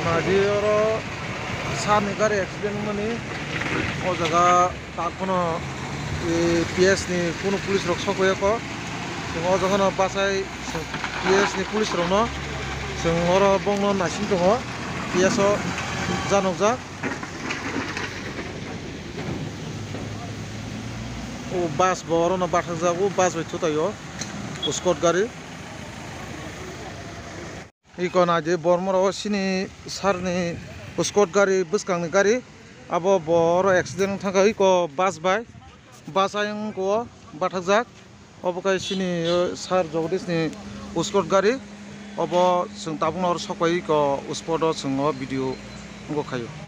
Nadi oro sani gari accident mani o jaga tak kono PS ni kuno police rok sokoya ko o jaga no basai PS ni police rok no sing oro bongno nasin tongo PS o janokjak o bus bo oro no bathakjak o bus bai thutayo escort gari iko nadi bormoro sini sarni escort gari bwskangni gari abo boro accident thangka iko bus bai bus ayang ko bathakjak obo kai sini sar jogdish ni escort gari obo sing tabung or sokai ko spot o singo video ngo khayo.